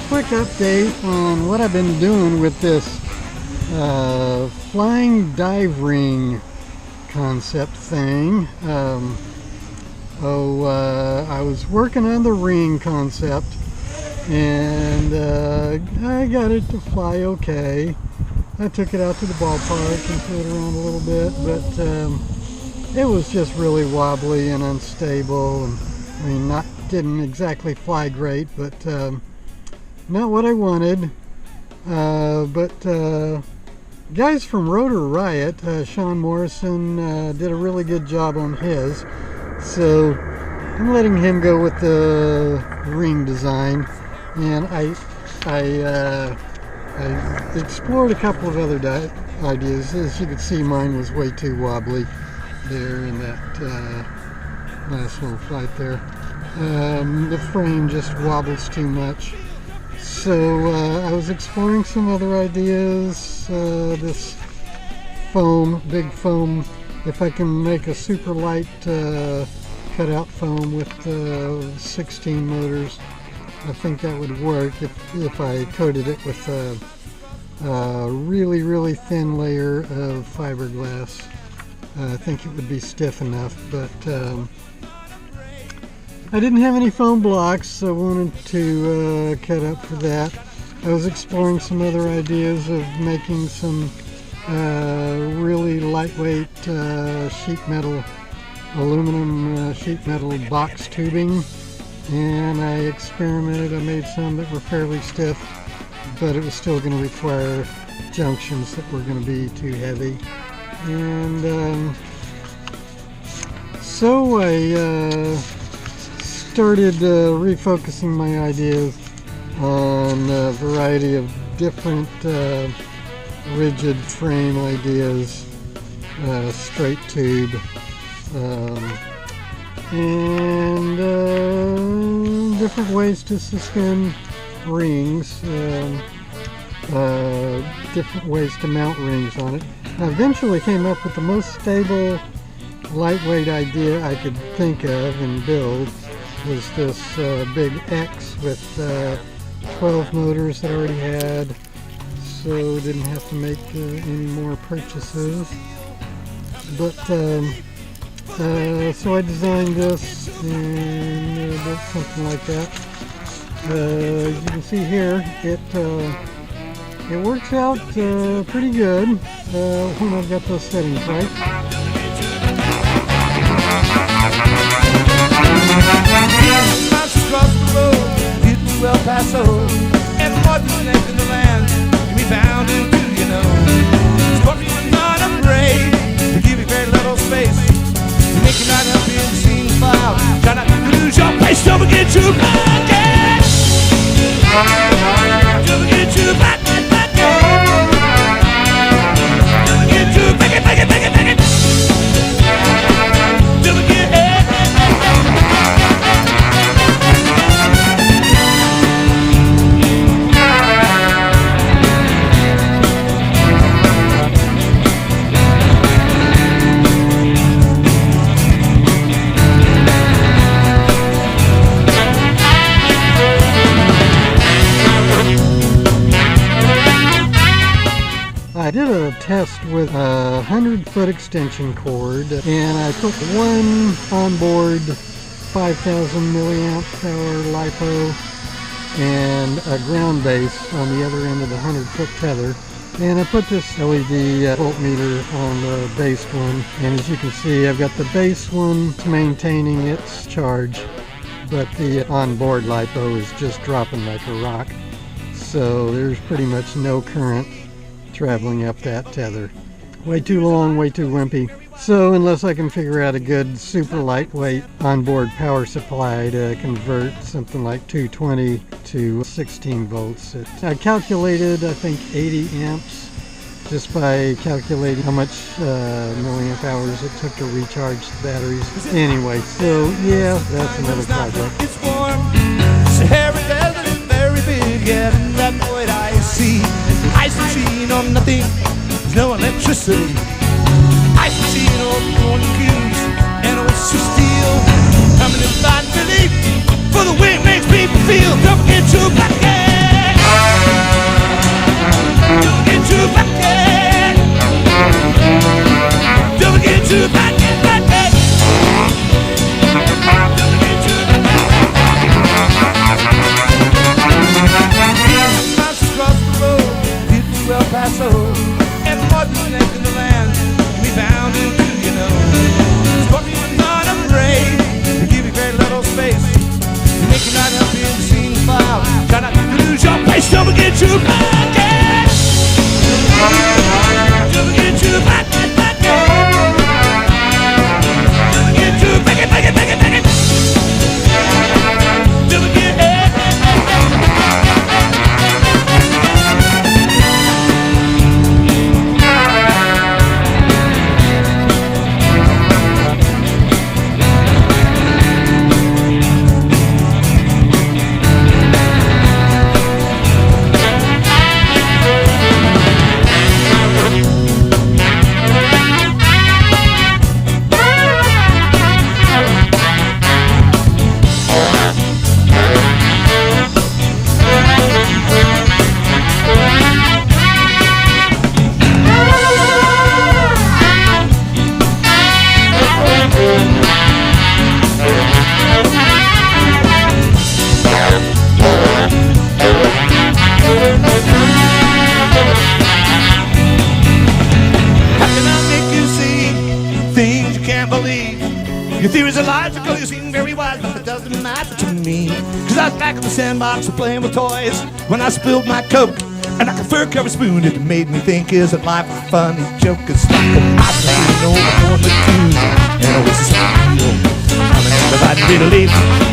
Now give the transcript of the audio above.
Quick update on what I've been doing with this flying dive ring concept thing. I was working on the ring concept, and I got it to fly okay. I took it out to the ballpark and flew it around a little bit, but it was just really wobbly and unstable, and I mean, didn't exactly fly great, but not what I wanted. Guys from Rotor Riot, Sean Morrison, did a really good job on his, so I'm letting him go with the ring design, and I explored a couple of other ideas. As you can see, mine was way too wobbly there in that last little flight there. The frame just wobbles too much. So I was exploring some other ideas. This foam, big foam, if I can make a super light cutout foam with 16 motors, I think that would work if I coated it with a really thin layer of fiberglass. I think it would be stiff enough, but I didn't have any foam blocks, so I wanted to cut up for that. I was exploring some other ideas of making some really lightweight sheet metal, aluminum sheet metal box tubing, and I experimented. I made some that were fairly stiff, but it was still going to require junctions that were going to be too heavy. And so I started refocusing my ideas on a variety of different rigid frame ideas, straight tube, and different ways to suspend rings, different ways to mount rings on it. I eventually came up with the most stable, lightweight idea I could think of and build was this big X with 12 motors that I already had, so didn't have to make any more purchases. But so I designed this and built something like that. As you can see here, it works out pretty good when I've got those settings right. Across the road, get to El Paso, and the largest neck in the land can be found in two, you know. Scorpion is not afraid to give you very little space, to make you not help you in the scene file. Try not to lose your place, don't forget your pocket. Don't forget your pocket, pocket. Don't forget your pocket, pocket, pocket, pocket. Don't forget. I did a test with a 100-foot extension cord, and I put one onboard 5,000 milliamp hour LiPo and a ground base on the other end of the 100-foot tether. And I put this LED voltmeter on the base one, and as you can see, I've got the base one maintaining its charge, but the onboard LiPo is just dropping like a rock. So there's pretty much no current traveling up that tether. Way too long, way too wimpy. So unless I can figure out a good super lightweight onboard power supply to convert something like 220 to 16 volts. I calculated, I think, 80 amps just by calculating how much milliamp hours it took to recharge the batteries. Anyway, so yeah, that's another project. It's warm, Sahara Desert is very big, yeah, and that void I see. Ice machine on nothing, there's no electricity. Ice machine on morning cubes, and oasis steel. Coming in find relief, for the way it makes people feel. Don't get too back. Don't get too back. Don't get too back. El Paso, and Martin's neck in the land can be found in, you know. Scorpion not afraid to give you very little space. You make you not help you in the scene file. Try not to lose your place. Don't forget your pocket. Don't forget your pocket. Don't forget your pocket. Don't forget. Your theories are logical, you seem very wise, but it doesn't matter to me. Cause I was back in the sandbox playing with toys when I spilled my Coke. And like a fur-covered spoon, it made me think, isn't life a funny joke? It's like I played over on the tune, and always a smile. I'm an everybody believe.